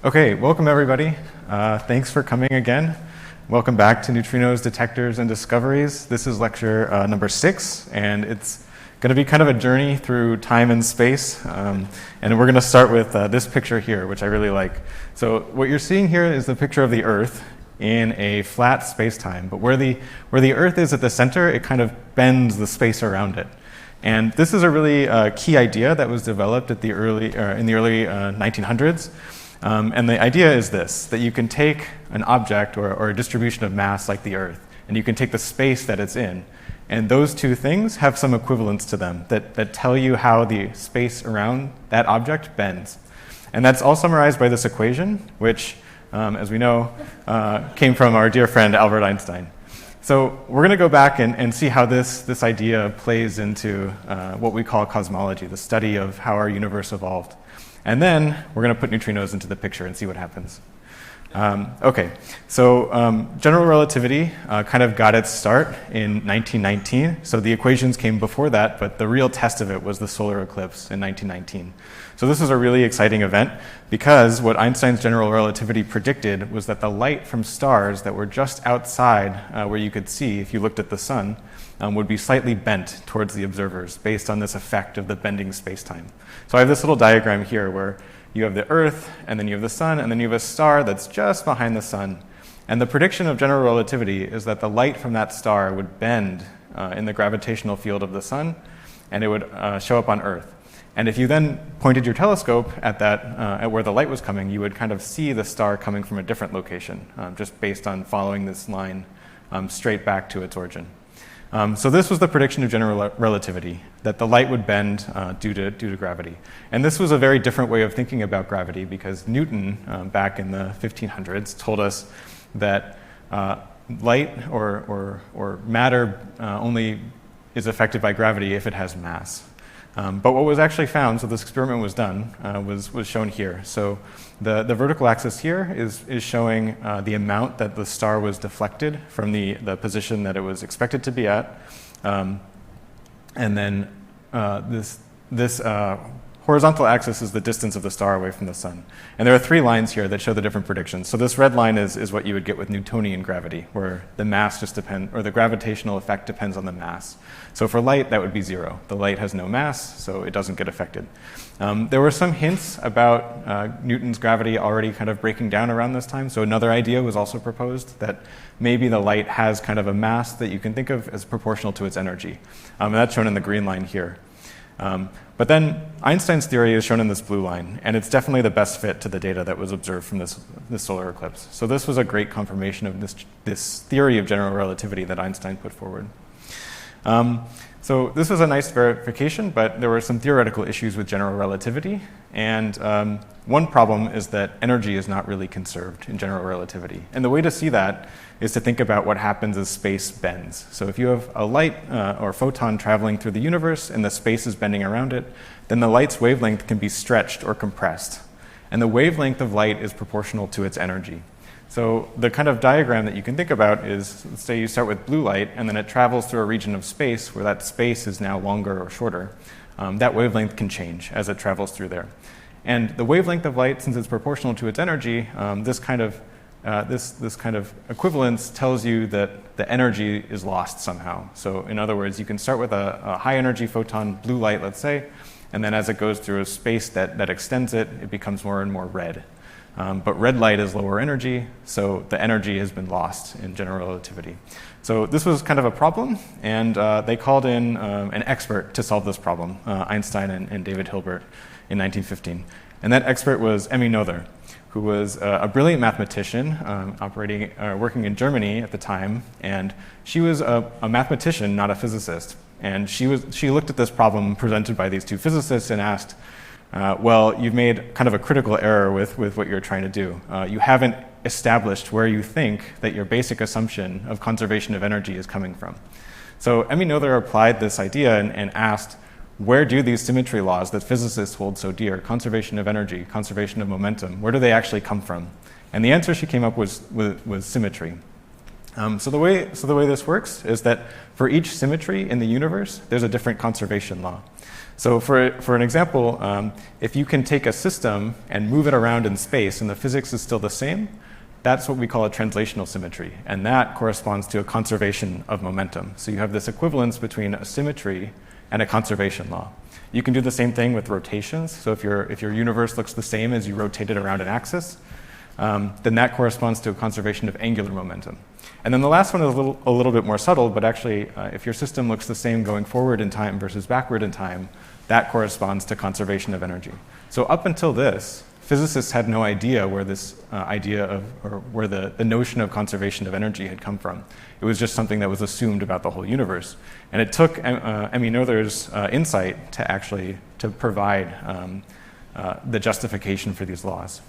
Okay, welcome everybody. Thanks for coming again. Welcome back to Neutrinos, Detectors, and Discoveries. This is lecture number 6, and it's going to be kind of a journey through time and space. And we're going to start with this picture here, which I really like. So what you're seeing here is the picture of the Earth in a flat space-time. But where the Earth is at the center, it kind of bends the space around it. And this is a really key idea that was developed at in the early 1900s. And the idea is this, that you can take an object or a distribution of mass like the Earth, and you can take the space that it's in, and those two things have some equivalence to them that tell you how the space around that object bends. And that's all summarized by this equation, which, as we know, came from our dear friend Albert Einstein. So we're going to go back and see how this idea plays into what we call cosmology, the study of how our universe evolved. And then we're going to put neutrinos into the picture and see what happens. Okay, so general relativity kind of got its start in 1919. So the equations came before that, but the real test of it was the solar eclipse in 1919. So this was a really exciting event because what Einstein's general relativity predicted was that the light from stars that were just outside where you could see if you looked at the sun would be slightly bent towards the observers based on this effect of the bending space-time. So I have this little diagram here where you have the Earth, and then you have the sun, and then you have a star that's just behind the sun. And the prediction of general relativity is that the light from that star would bend in the gravitational field of the sun, and it would show up on Earth. And if you then pointed your telescope at where the light was coming, you would kind of see the star coming from a different location, just based on following this line straight back to its origin. So this was the prediction of general relativity, that the light would bend due to gravity. And this was a very different way of thinking about gravity because Newton, back in the 1500s, told us that light or matter only is affected by gravity if it has mass. But what was actually found, so this experiment was done, was shown here. So the vertical axis here is showing the amount that the star was deflected from the position that it was expected to be at. And then this horizontal axis is the distance of the star away from the sun. And there are 3 lines here that show the different predictions. So this red line is what you would get with Newtonian gravity, where the mass just depends, or the gravitational effect depends on the mass. So for light, that would be 0. The light has no mass, so it doesn't get affected. There were some hints about Newton's gravity already kind of breaking down around this time. So another idea was also proposed that maybe the light has kind of a mass that you can think of as proportional to its energy. And that's shown in the green line here. But then Einstein's theory is shown in this blue line, and it's definitely the best fit to the data that was observed from this solar eclipse. So this was a great confirmation of this theory of general relativity that Einstein put forward. So this was a nice verification, but there were some theoretical issues with general relativity. And one problem is that energy is not really conserved in general relativity. And the way to see that is to think about what happens as space bends. So if you have a light or photon traveling through the universe and the space is bending around it, then the light's wavelength can be stretched or compressed. And the wavelength of light is proportional to its energy. So the kind of diagram that you can think about is, let's say you start with blue light, and then it travels through a region of space where that space is now longer or shorter. That wavelength can change as it travels through there. And the wavelength of light, since it's proportional to its energy, this kind of equivalence tells you that the energy is lost somehow. So in other words, you can start with a high energy photon, blue light, let's say, and then as it goes through a space that extends it, it becomes more and more red. But red light is lower energy, so the energy has been lost in general relativity. So this was kind of a problem, and they called in an expert to solve this problem, Einstein and David Hilbert, in 1915. And that expert was Emmy Noether, who was a brilliant mathematician working in Germany at the time, and she was a mathematician, not a physicist. And she looked at this problem presented by these 2 physicists and asked, well, you've made kind of a critical error with what you're trying to do. You haven't established where you think that your basic assumption of conservation of energy is coming from. So Emmy Noether applied this idea and asked, where do these symmetry laws that physicists hold so dear, conservation of energy, conservation of momentum, where do they actually come from? And the answer she came up with was symmetry. So the way this works is that for each symmetry in the universe, there's a different conservation law. So for an example, if you can take a system and move it around in space and the physics is still the same, that's what we call a translational symmetry, and that corresponds to a conservation of momentum. So you have this equivalence between a symmetry and a conservation law. You can do the same thing with rotations. So if your universe looks the same as you rotate it around an axis, then that corresponds to a conservation of angular momentum. And then the last one is a little bit more subtle, but actually, if your system looks the same going forward in time versus backward in time, that corresponds to conservation of energy. So up until this, physicists had no idea where this idea of, or where the notion of conservation of energy had come from. It was just something that was assumed about the whole universe. And it took Emmy Noether's insight to actually provide the justification for these laws.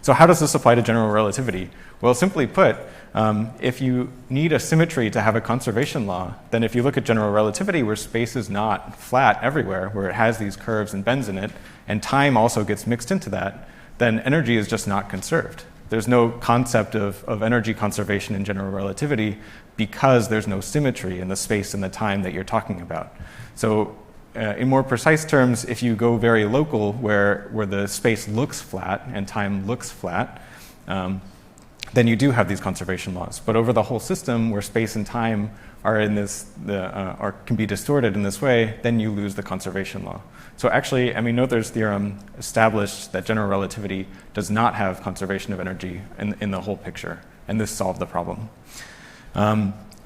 So how does this apply to general relativity? Well, simply put, if you need a symmetry to have a conservation law, then if you look at general relativity where space is not flat everywhere, where it has these curves and bends in it, and time also gets mixed into that, then energy is just not conserved. There's no concept of energy conservation in general relativity because there's no symmetry in the space and the time that you're talking about. So in more precise terms, if you go very local where the space looks flat and time looks flat, then you do have these conservation laws. But over the whole system where space and time are in this, or can be distorted in this way, then you lose the conservation law. So actually, Emmy Noether's theorem established that general relativity does not have conservation of energy in the whole picture, and this solved the problem.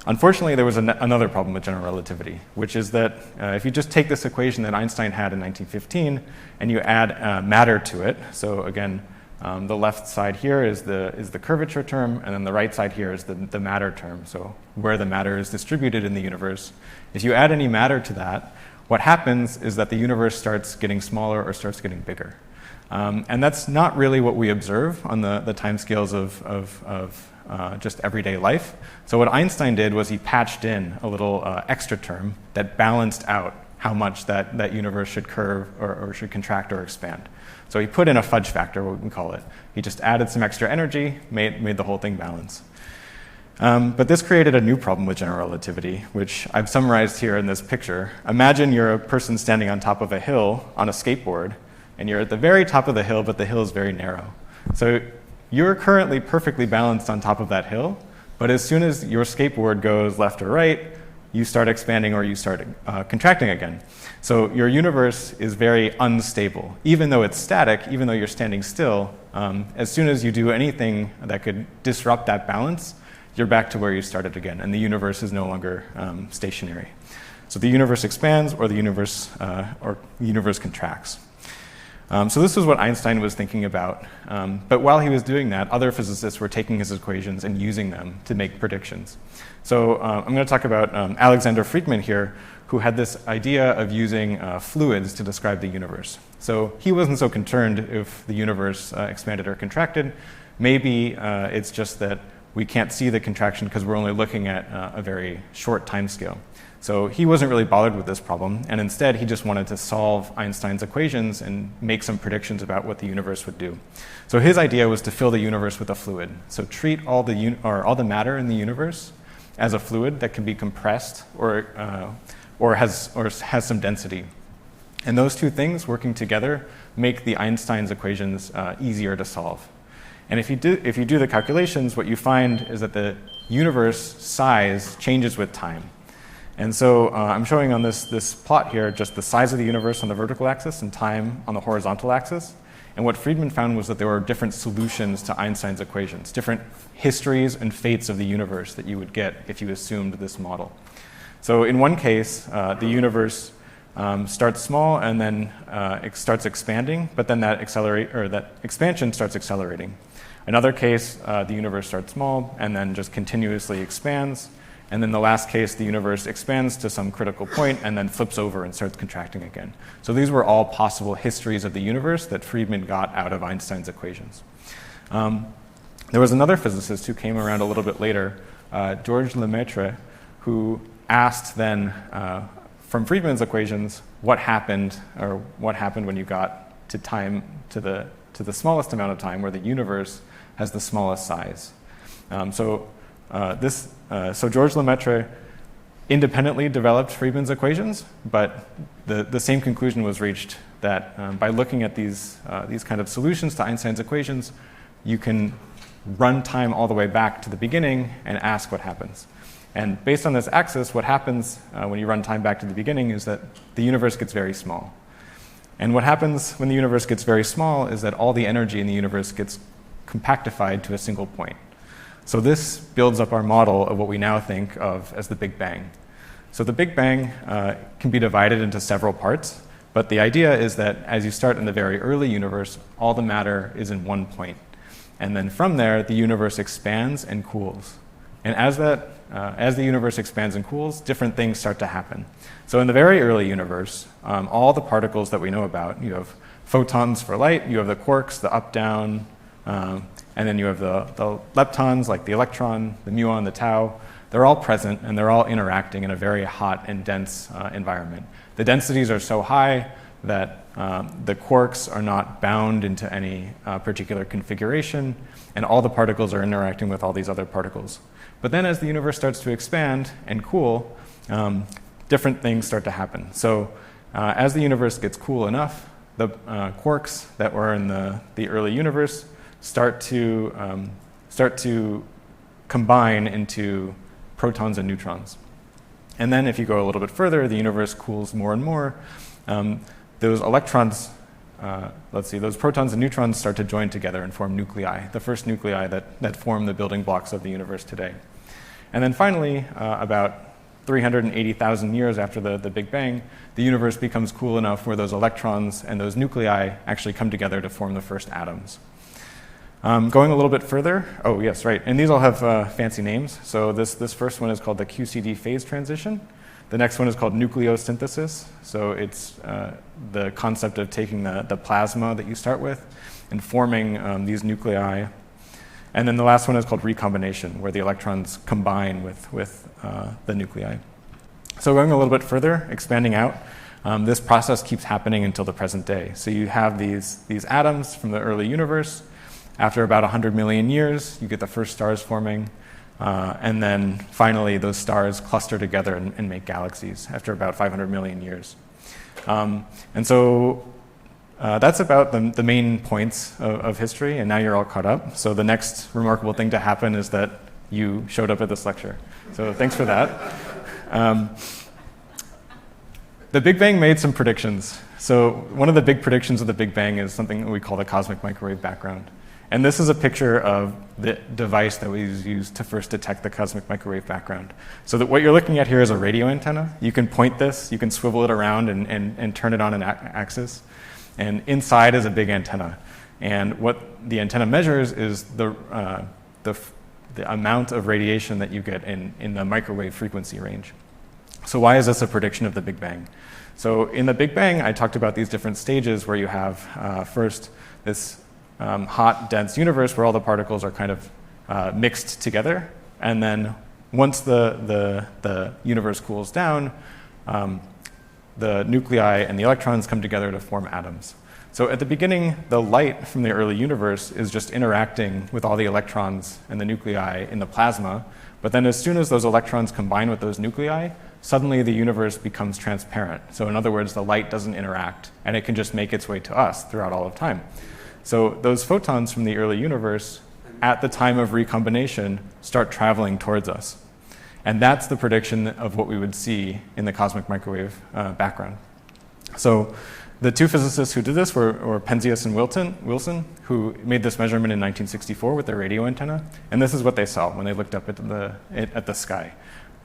Unfortunately, there was another problem with general relativity, which is that if you just take this equation that Einstein had in 1915 and you add matter to it, so again, the left side here is the curvature term, and then the right side here is the matter term, so where the matter is distributed in the universe. If you add any matter to that, what happens is that the universe starts getting smaller or starts getting bigger. And that's not really what we observe on the timescales of just everyday life. So what Einstein did was he patched in a little extra term that balanced out how much that universe should curve or should contract or expand. So he put in a fudge factor, what we call it. He just added some extra energy, made the whole thing balance. But this created a new problem with general relativity, which I've summarized here in this picture. Imagine you're a person standing on top of a hill on a skateboard, and you're at the very top of the hill, but the hill is very narrow. So you're currently perfectly balanced on top of that hill, but as soon as your skateboard goes left or right, you start expanding or you start contracting again. So your universe is very unstable. Even though it's static, even though you're standing still, as soon as you do anything that could disrupt that balance, you're back to where you started again, and the universe is no longer stationary. So the universe expands or the universe contracts. So this is what Einstein was thinking about. But while he was doing that, other physicists were taking his equations and using them to make predictions. So I'm going to talk about Alexander Friedmann here, who had this idea of using fluids to describe the universe. So he wasn't so concerned if the universe expanded or contracted. Maybe it's just that we can't see the contraction because we're only looking at a very short time scale. So he wasn't really bothered with this problem, and instead he just wanted to solve Einstein's equations and make some predictions about what the universe would do. So his idea was to fill the universe with a fluid. So treat all the matter in the universe as a fluid that can be compressed or has some density. And those two things working together make the Einstein's equations easier to solve. And if you do the calculations, what you find is that the universe size changes with time. And so I'm showing on this plot here just the size of the universe on the vertical axis and time on the horizontal axis. And what Friedmann found was that there were different solutions to Einstein's equations, different histories and fates of the universe that you would get if you assumed this model. So in one case, the universe starts small and then it starts expanding, but then that expansion starts accelerating. Another case, the universe starts small and then just continuously expands. And then the last case, the universe expands to some critical point and then flips over and starts contracting again. So these were all possible histories of the universe that Friedmann got out of Einstein's equations. There was another physicist who came around a little bit later, Georges Lemaitre, who asked then from Friedmann's equations what happened when you got to time to the smallest amount of time where the universe has the smallest size. So Georges Lemaitre independently developed Friedmann's equations, but the same conclusion was reached that by looking at these kind of solutions to Einstein's equations, you can run time all the way back to the beginning and ask what happens. And based on this axis, what happens when you run time back to the beginning is that the universe gets very small. And what happens when the universe gets very small is that all the energy in the universe gets compactified to a single point. So this builds up our model of what we now think of as the Big Bang. So the Big Bang can be divided into several parts, but the idea is that as you start in the very early universe, all the matter is in one point. And then from there, the universe expands and cools. And as the universe expands and cools, different things start to happen. So in the very early universe, all the particles that we know about, you have photons for light, you have the quarks, the up-down, and then you have the leptons, like the electron, the muon, the tau. They're all present, and they're all interacting in a very hot and dense environment. The densities are so high that the quarks are not bound into any particular configuration, and all the particles are interacting with all these other particles. But then as the universe starts to expand and cool, different things start to happen. So as the universe gets cool enough, the quarks that were in the early universe start to combine into protons and neutrons. And then if you go a little bit further, the universe cools more and more. Those electrons, those protons and neutrons start to join together and form nuclei, the first nuclei that form the building blocks of the universe today. And then finally, about 380,000 years after the Big Bang, the universe becomes cool enough where those electrons and those nuclei actually come together to form the first atoms. Going a little bit further, oh yes, right, and these all have fancy names. So this first one is called the QCD phase transition. The next one is called nucleosynthesis. So it's the concept of taking the plasma that you start with and forming these nuclei. And then the last one is called recombination, where the electrons combine with the nuclei. So going a little bit further, expanding out, this process keeps happening until the present day. So you have these atoms from the early universe. After about 100 million years, you get the first stars forming. And then finally, those stars cluster together and make galaxies after about 500 million years. And so that's about the main points of history, and now you're all caught up. So the next remarkable thing to happen is that you showed up at this lecture. So thanks for that. The Big Bang made some predictions. So one of the big predictions of the Big Bang is something that we call the cosmic microwave background. And this is a picture of the device that was used to first detect the cosmic microwave background. So that what you're looking at here is a radio antenna. You can point this, you can swivel it around and turn it on an axis. And inside is a big antenna. And what the antenna measures is the amount of radiation that you get in the microwave frequency range. So why is this a prediction of the Big Bang? So in the Big Bang, I talked about these different stages where you have first this hot, dense universe where all the particles are kind of mixed together. And then once the universe cools down, the nuclei and the electrons come together to form atoms. So at the beginning, the light from the early universe is just interacting with all the electrons and the nuclei in the plasma. But then as soon as those electrons combine with those nuclei, suddenly the universe becomes transparent. So in other words, the light doesn't interact, and it can just make its way to us throughout all of time. So those photons from the early universe, at the time of recombination, start traveling towards us. And that's the prediction of what we would see in the cosmic microwave background. So the two physicists who did this were Penzias and Wilson, who made this measurement in 1964 with their radio antenna. And this is what they saw when they looked up at the sky.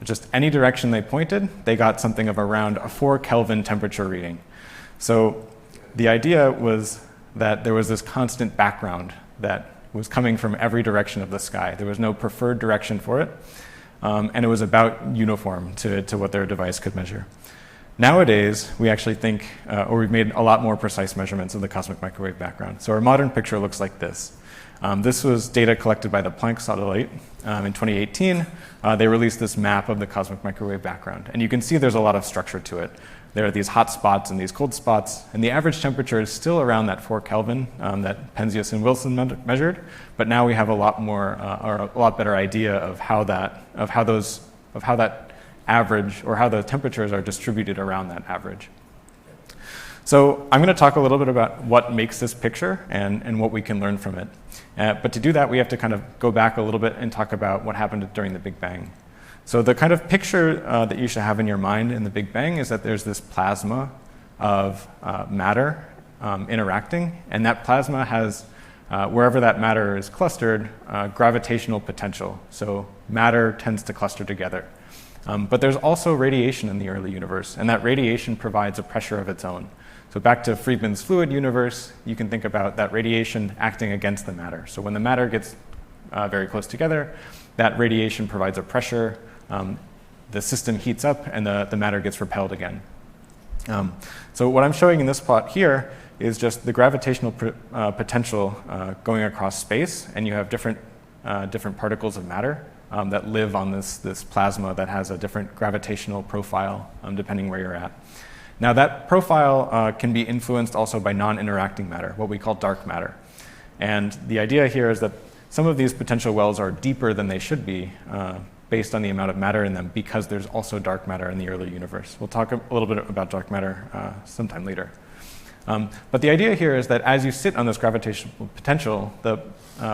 Just any direction they pointed, they got something of around a 4 Kelvin temperature reading. So the idea was that there was this constant background that was coming from every direction of the sky. There was no preferred direction for it, and it was about uniform to what their device could measure. Nowadays, we actually think, or we've made a lot more precise measurements of the cosmic microwave background. So our modern picture looks like this. This was data collected by the Planck satellite in 2018. They released this map of the cosmic microwave background. And you can see there's a lot of structure to it. There are these hot spots and these cold spots, and the average temperature is still around that 4 Kelvin that Penzias and Wilson measured. But now we have a lot more, or a lot better idea of how that average, or how the temperatures are distributed around that average. So I'm going to talk a little bit about what makes this picture and what we can learn from it. But to do that, we have to kind of go back a little bit and talk about what happened during the Big Bang. So the kind of picture that you should have in your mind in the Big Bang is that there's this plasma of matter interacting, and that plasma has, wherever that matter is clustered, gravitational potential. So matter tends to cluster together. But there's also radiation in the early universe, and that radiation provides a pressure of its own. So back to Friedman's fluid universe, you can think about that radiation acting against the matter. So when the matter gets very close together, that radiation provides a pressure, the system heats up, and the matter gets repelled again. So what I'm showing in this plot here is just the gravitational potential going across space, and you have different particles of matter that live on this plasma that has a different gravitational profile depending where you're at. Now that profile can be influenced also by non-interacting matter, what we call dark matter. And the idea here is that some of these potential wells are deeper than they should be based on the amount of matter in them, because there's also dark matter in the early universe. We'll talk a little bit about dark matter sometime later. But the idea here is that as you sit on this gravitational potential, the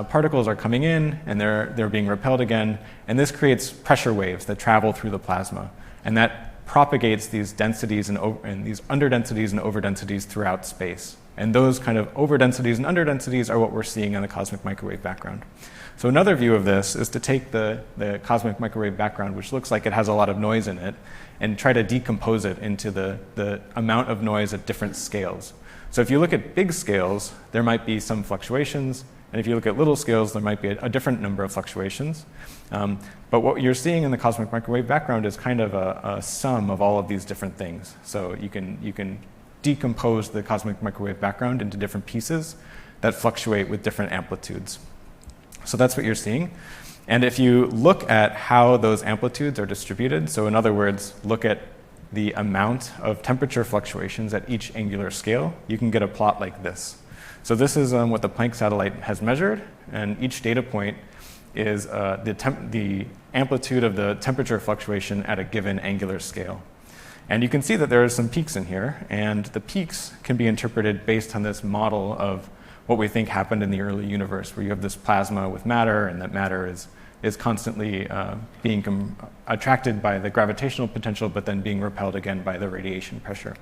particles are coming in and they're being repelled again, and this creates pressure waves that travel through the plasma, and that propagates these densities and these underdensities and overdensities throughout space. And those kind of overdensities and underdensities are what we're seeing in the cosmic microwave background. So another view of this is to take the cosmic microwave background, which looks like it has a lot of noise in it, and try to decompose it into the amount of noise at different scales. So if you look at big scales, there might be some fluctuations, and if you look at little scales, there might be a different number of fluctuations. But what you're seeing in the cosmic microwave background is kind of a sum of all of these different things. So you can decompose the cosmic microwave background into different pieces that fluctuate with different amplitudes. So that's what you're seeing. And if you look at how those amplitudes are distributed, so in other words, look at the amount of temperature fluctuations at each angular scale, you can get a plot like this. So this is what the Planck satellite has measured, and each data point is the amplitude of the temperature fluctuation at a given angular scale. And you can see that there are some peaks in here, and the peaks can be interpreted based on this model of what we think happened in the early universe, where you have this plasma with matter, and that matter is constantly being attracted by the gravitational potential, but then being repelled again by the radiation pressure.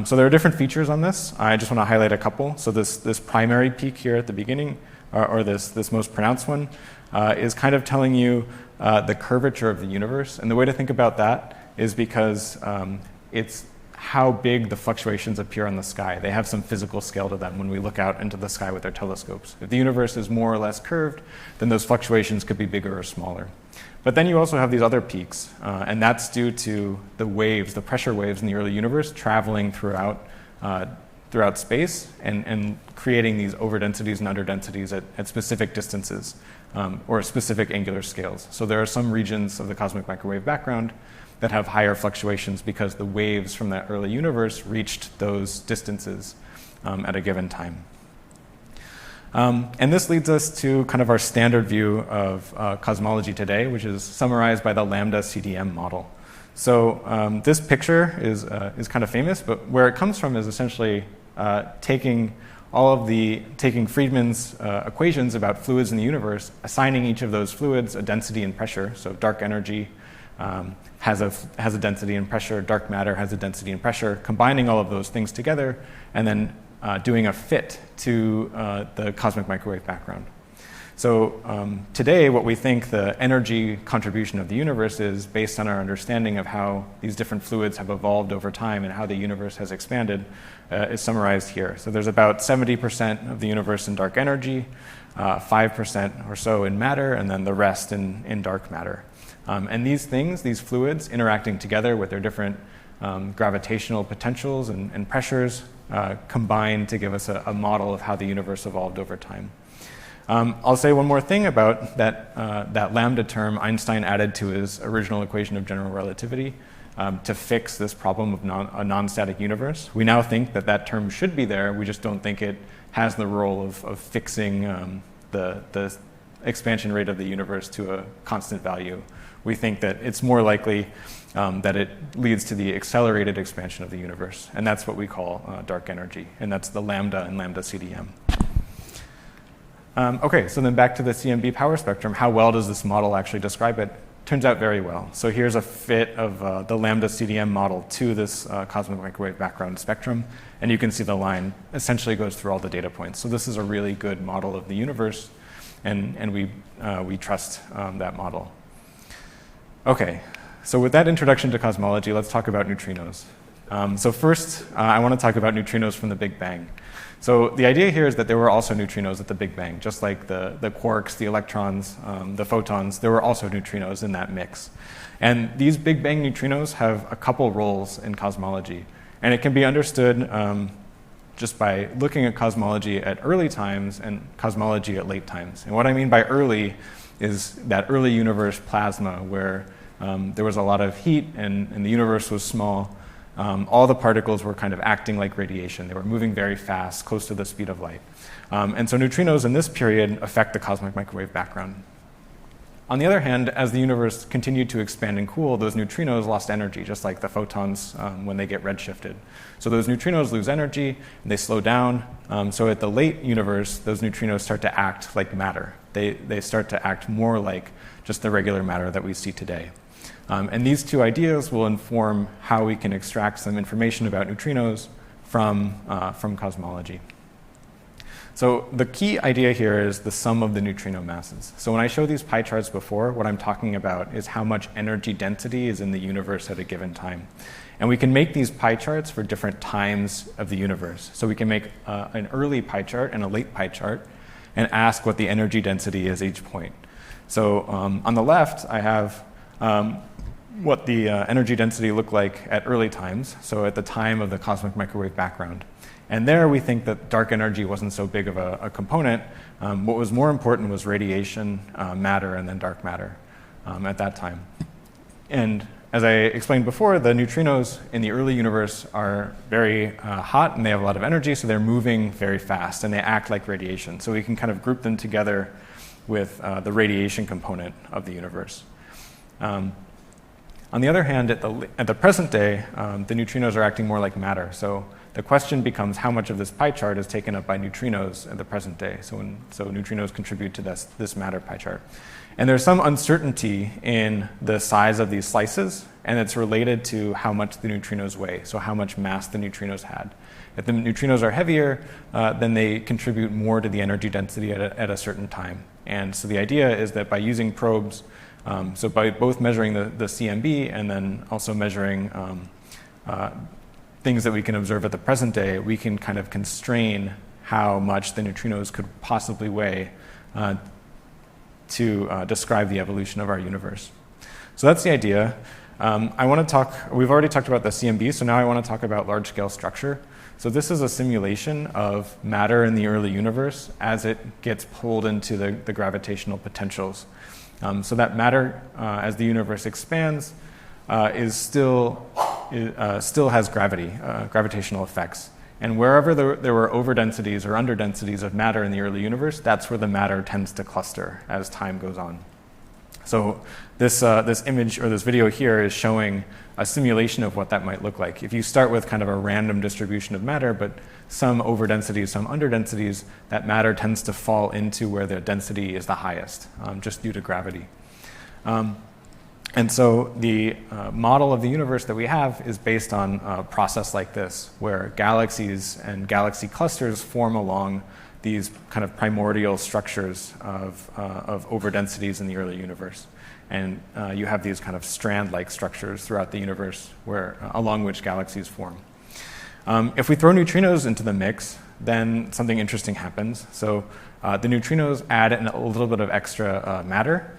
So there are different features on this. I just want to highlight a couple. So this primary peak here at the beginning, or this most pronounced one, is kind of telling you the curvature of the universe. And the way to think about that is because it's how big the fluctuations appear on the sky. They have some physical scale to them when we look out into the sky with our telescopes. If the universe is more or less curved, then those fluctuations could be bigger or smaller. But then you also have these other peaks, and that's due to the waves, the pressure waves in the early universe traveling throughout space and creating these overdensities and underdensities at specific distances or specific angular scales. So there are some regions of the cosmic microwave background that have higher fluctuations because the waves from that early universe reached those distances at a given time. And this leads us to kind of our standard view of cosmology today, which is summarized by the lambda CDM model. So this picture is kind of famous, but where it comes from is essentially taking Friedman's equations about fluids in the universe, assigning each of those fluids a density and pressure. So dark energy has a density and pressure, dark matter has a density and pressure, combining all of those things together, and then doing a fit to the cosmic microwave background. So today, what we think the energy contribution of the universe is, based on our understanding of how these different fluids have evolved over time and how the universe has expanded, is summarized here. So there's about 70% of the universe in dark energy, 5% or so in matter, and then the rest in dark matter. And these fluids interacting together with their different gravitational potentials and pressures combine to give us a model of how the universe evolved over time. I'll say one more thing about that lambda term Einstein added to his original equation of general relativity to fix this problem of a non-static universe. We now think that term should be there. We just don't think it has the role of fixing the expansion rate of the universe to a constant value. We think that it's more likely that it leads to the accelerated expansion of the universe, and that's what we call dark energy, and that's the lambda and lambda CDM. Okay, so then back to the CMB power spectrum. How well does this model actually describe it? Turns out very well. So here's a fit of the lambda CDM model to this cosmic microwave background spectrum, and you can see the line essentially goes through all the data points. So this is a really good model of the universe, and we trust that model. Okay, so with that introduction to cosmology, let's talk about neutrinos. So first, I want to talk about neutrinos from the Big Bang. So the idea here is that there were also neutrinos at the Big Bang, just like the quarks, the electrons, the photons. There were also neutrinos in that mix. And these Big Bang neutrinos have a couple roles in cosmology. And it can be understood just by looking at cosmology at early times and cosmology at late times. And what I mean by early is that early universe plasma where there was a lot of heat and the universe was small. All the particles were kind of acting like radiation. They were moving very fast, close to the speed of light. And so neutrinos in this period affect the cosmic microwave background. On the other hand, as the universe continued to expand and cool, those neutrinos lost energy, just like the photons when they get redshifted. So those neutrinos lose energy, and they slow down. So at the late universe, those neutrinos start to act like matter. They start to act more like just the regular matter that we see today. And these two ideas will inform how we can extract some information about neutrinos from cosmology. So the key idea here is the sum of the neutrino masses. So when I show these pie charts before, what I'm talking about is how much energy density is in the universe at a given time. And we can make these pie charts for different times of the universe. So we can make an early pie chart and a late pie chart and ask what the energy density is each point. So on the left, I have what the energy density looked like at early times, so at the time of the cosmic microwave background. And there we think that dark energy wasn't so big of a component. What was more important was radiation, matter, and then dark matter at that time. And as I explained before, the neutrinos in the early universe are very hot and they have a lot of energy, so they're moving very fast and they act like radiation. So we can kind of group them together with the radiation component of the universe. On the other hand, at the present day, the neutrinos are acting more like matter. So the question becomes how much of this pie chart is taken up by neutrinos at the present day. So neutrinos contribute to this matter pie chart. And there's some uncertainty in the size of these slices, and it's related to how much the neutrinos weigh, so how much mass the neutrinos had. If the neutrinos are heavier, then they contribute more to the energy density at a certain time. And so the idea is that by using probes, so by both measuring the CMB and then also measuring things that we can observe at the present day, we can kind of constrain how much the neutrinos could possibly weigh to describe the evolution of our universe. So that's the idea. I want to talk, we've already talked about the CMB, so now I want to talk about large-scale structure. So this is a simulation of matter in the early universe as it gets pulled into the gravitational potentials. So that matter, as the universe expands, still has gravity, gravitational effects. And wherever there were overdensities or underdensities of matter in the early universe, that's where the matter tends to cluster as time goes on. So this image or this video here is showing a simulation of what that might look like. If you start with kind of a random distribution of matter, but some overdensities, some underdensities, that matter tends to fall into where the density is the highest, just due to gravity. And so the model of the universe that we have is based on a process like this, where galaxies and galaxy clusters form along these kind of primordial structures of overdensities in the early universe. And you have these kind of strand-like structures throughout the universe along which galaxies form. If we throw neutrinos into the mix, then something interesting happens. So the neutrinos add a little bit of extra matter,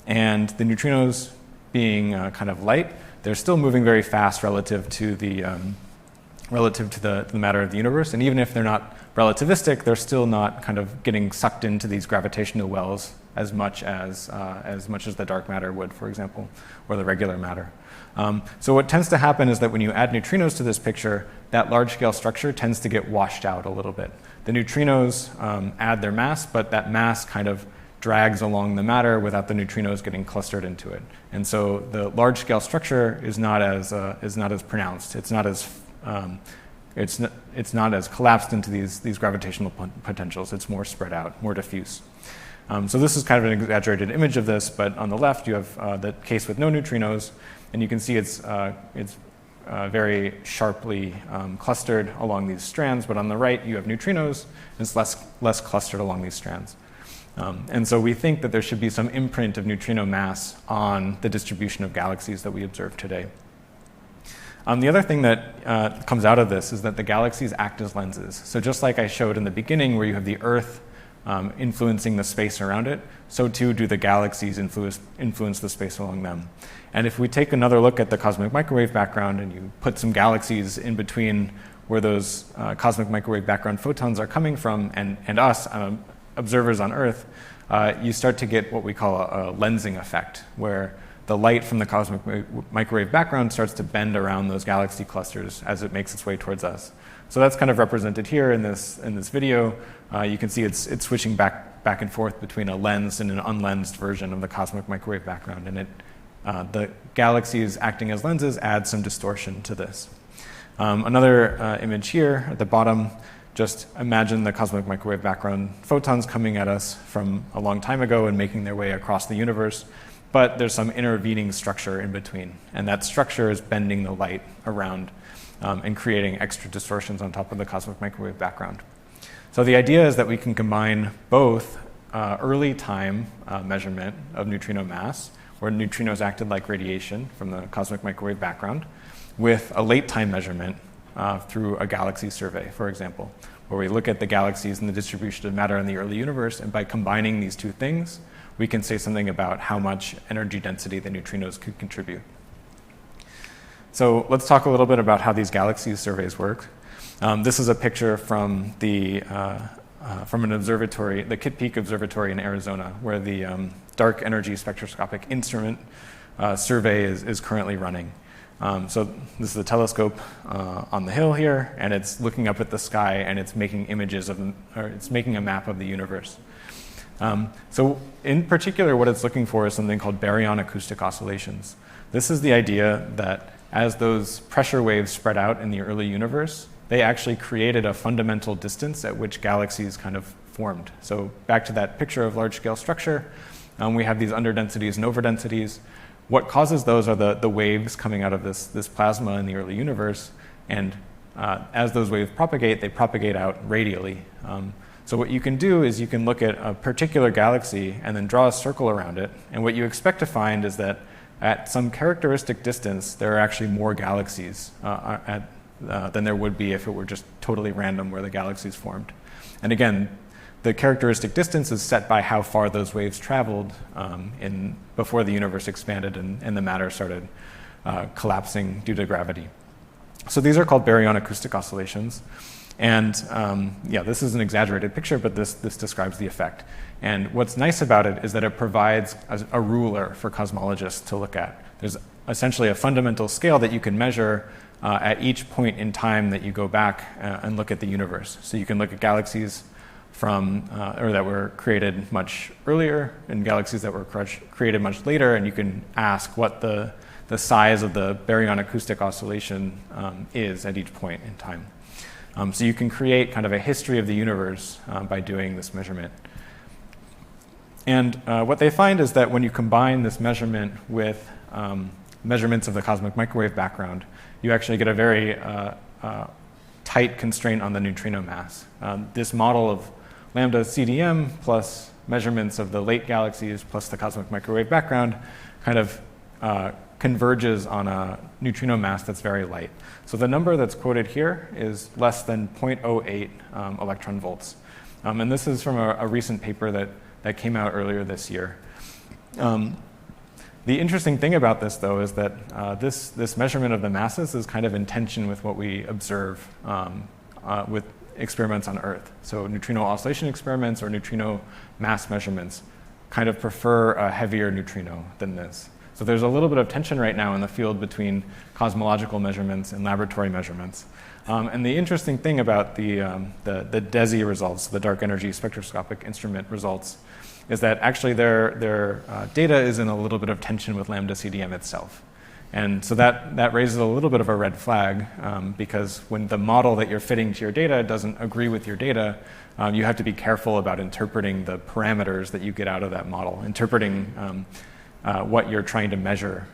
and the neutrinos being kind of light, they're still moving very fast relative to the matter of the universe. And even if they're not relativistic, they're still not kind of getting sucked into these gravitational wells as much as the dark matter would, for example, or the regular matter. So what tends to happen is that when you add neutrinos to this picture, that large-scale structure tends to get washed out a little bit. The neutrinos add their mass, but that mass kind of drags along the matter without the neutrinos getting clustered into it. And so the large-scale structure is not as pronounced. It's not as collapsed into these gravitational potentials. It's more spread out, more diffuse. So this is kind of an exaggerated image of this, but on the left you have the case with no neutrinos, and you can see it's very sharply clustered along these strands, but on the right you have neutrinos, and it's less clustered along these strands. And so we think that there should be some imprint of neutrino mass on the distribution of galaxies that we observe today. The other thing that comes out of this is that the galaxies act as lenses. So just like I showed in the beginning where you have the Earth influencing the space around it, so too do the galaxies influence the space along them. And if we take another look at the cosmic microwave background and you put some galaxies in between where those cosmic microwave background photons are coming from and us, observers on Earth, you start to get what we call a lensing effect, where the light from the cosmic microwave background starts to bend around those galaxy clusters as it makes its way towards us. So that's kind of represented here in this video. You can see it's switching back and forth between a lensed and an unlensed version of the cosmic microwave background, and the galaxies acting as lenses add some distortion to this. Another image here at the bottom, just imagine the cosmic microwave background photons coming at us from a long time ago and making their way across the universe, but there's some intervening structure in between, and that structure is bending the light around and creating extra distortions on top of the cosmic microwave background. So the idea is that we can combine both early time measurement of neutrino mass, where neutrinos acted like radiation from the cosmic microwave background, with a late time measurement through a galaxy survey, for example, where we look at the galaxies and the distribution of matter in the early universe, and by combining these two things, we can say something about how much energy density the neutrinos could contribute. So let's talk a little bit about how these galaxy surveys work. This is a picture from from an observatory, the Kitt Peak Observatory in Arizona, where the dark energy spectroscopic instrument survey is currently running. So this is a telescope on the hill here, and it's looking up at the sky, and it's making it's making a map of the universe. So in particular, what it's looking for is something called baryon acoustic oscillations. This is the idea that as those pressure waves spread out in the early universe, they actually created a fundamental distance at which galaxies kind of formed. So back to that picture of large-scale structure, we have these underdensities and overdensities. What causes those are the waves coming out of this plasma in the early universe, and as those waves propagate, they propagate out radially. So what you can do is you can look at a particular galaxy and then draw a circle around it, and what you expect to find is that at some characteristic distance, there are actually more galaxies than there would be if it were just totally random where the galaxies formed. And again, the characteristic distance is set by how far those waves traveled before the universe expanded and the matter started collapsing due to gravity. So these are called baryon acoustic oscillations. And this is an exaggerated picture, but this describes the effect. And what's nice about it is that it provides a ruler for cosmologists to look at. There's essentially a fundamental scale that you can measure at each point in time that you go back and look at the universe. So you can look at galaxies that were created much earlier and galaxies that were created much later, and you can ask what the size of the baryon acoustic oscillation is at each point in time. So you can create kind of a history of the universe by doing this measurement. And what they find is that when you combine this measurement with measurements of the cosmic microwave background, you actually get a very tight constraint on the neutrino mass. This model of lambda CDM plus measurements of the late galaxies plus the cosmic microwave background kind of converges on a neutrino mass that's very light. So the number that's quoted here is less than 0.08 electron volts. And this is from a recent paper that came out earlier this year. The interesting thing about this, though, is that this measurement of the masses is kind of in tension with what we observe with experiments on Earth. So neutrino oscillation experiments or neutrino mass measurements kind of prefer a heavier neutrino than this. So there's a little bit of tension right now in the field between cosmological measurements and laboratory measurements. And the interesting thing about the DESI results, the dark energy spectroscopic instrument results, is that actually their data is in a little bit of tension with lambda CDM itself. And so that raises a little bit of a red flag, because when the model that you're fitting to your data doesn't agree with your data, you have to be careful about interpreting the parameters that you get out of that model, interpreting what you're trying to measure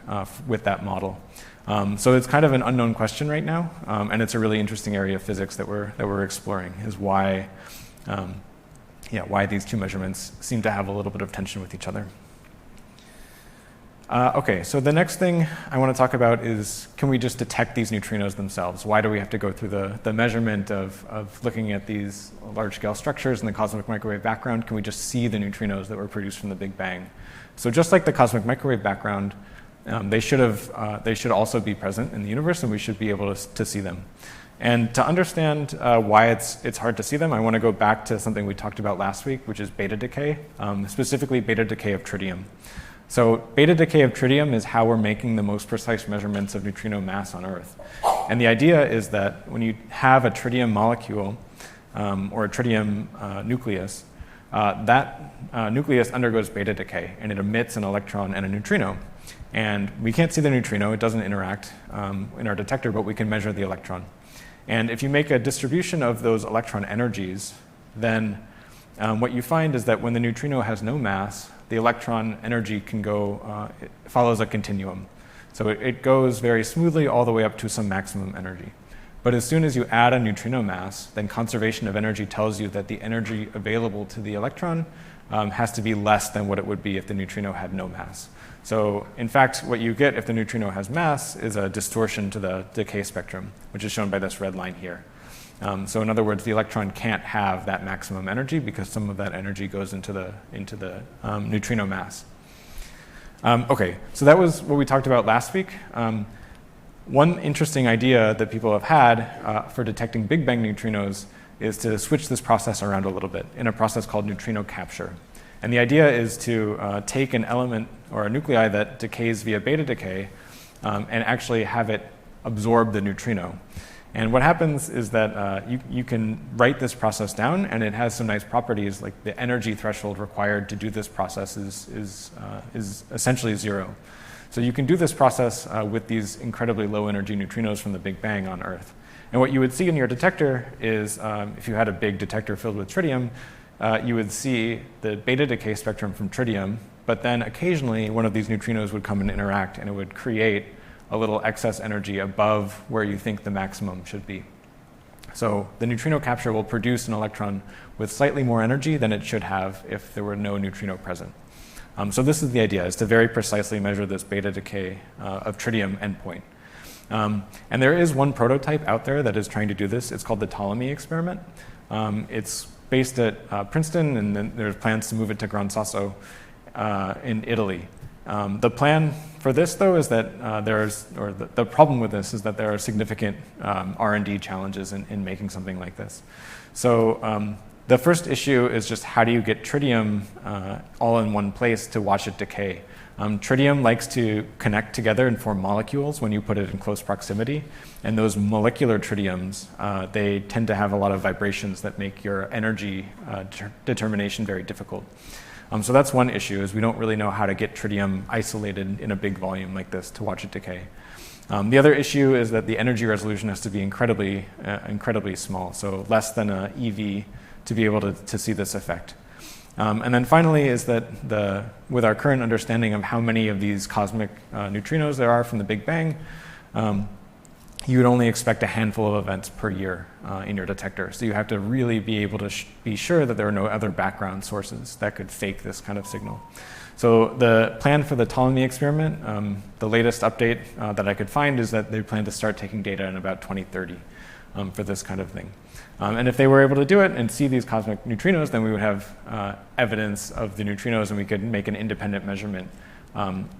with that model. So it's kind of an unknown question right now, and it's a really interesting area of physics that we're exploring, is why these two measurements seem to have a little bit of tension with each other. Okay, so the next thing I want to talk about is, can we just detect these neutrinos themselves? Why do we have to go through the measurement of looking at these large-scale structures in the cosmic microwave background? Can we just see the neutrinos that were produced from the Big Bang? So just like the cosmic microwave background, they should also be present in the universe, and we should be able to see them. And to understand why it's hard to see them, I want to go back to something we talked about last week, which is beta decay, specifically beta decay of tritium. So beta decay of tritium is how we're making the most precise measurements of neutrino mass on Earth. And the idea is that when you have a tritium molecule or a tritium nucleus, that nucleus undergoes beta decay, and it emits an electron and a neutrino. And we can't see the neutrino, it doesn't interact in our detector, but we can measure the electron. And if you make a distribution of those electron energies, then what you find is that when the neutrino has no mass, the electron energy can go, it follows a continuum. So it goes very smoothly all the way up to some maximum energy. But as soon as you add a neutrino mass, then conservation of energy tells you that the energy available to the electron has to be less than what it would be if the neutrino had no mass. So in fact, what you get if the neutrino has mass is a distortion to the decay spectrum, which is shown by this red line here. So in other words, the electron can't have that maximum energy because some of that energy goes into the neutrino mass. Okay, so that was what we talked about last week. One interesting idea that people have had for detecting Big Bang neutrinos is to switch this process around a little bit in a process called neutrino capture. And the idea is to take an element or a nuclei that decays via beta decay and actually have it absorb the neutrino. And what happens is that you can write this process down, and it has some nice properties, like the energy threshold required to do this process is essentially 0. So you can do this process with these incredibly low energy neutrinos from the Big Bang on Earth. And what you would see in your detector is, if you had a big detector filled with tritium, you would see the beta decay spectrum from tritium, but then occasionally one of these neutrinos would come and interact, and it would create a little excess energy above where you think the maximum should be. So the neutrino capture will produce an electron with slightly more energy than it should have if there were no neutrino present. So this is the idea, is to very precisely measure this beta decay of tritium endpoint. And there is one prototype out there that is trying to do this. It's called the Ptolemy experiment. It's based at Princeton, and then there's plans to move it to Gran Sasso in Italy. The plan for this, though, is that the problem with this is that there are significant R&D challenges in making something like this. So the first issue is just how do you get tritium all in one place to watch it decay? Tritium likes to connect together and form molecules when you put it in close proximity. And those molecular tritiums, they tend to have a lot of vibrations that make your energy determination very difficult. So that's one issue, is we don't really know how to get tritium isolated in a big volume like this to watch it decay. The other issue is that the energy resolution has to be incredibly small, so less than an EV to be able to see this effect. And then finally is that with our current understanding of how many of these cosmic neutrinos there are from the Big Bang, you would only expect a handful of events per year in your detector. So you have to really be able to be sure that there are no other background sources that could fake this kind of signal. So the plan for the Ptolemy experiment, the latest update that I could find is that they plan to start taking data in about 2030 for this kind of thing. And if they were able to do it and see these cosmic neutrinos, then we would have evidence of the neutrinos, and we could make an independent measurement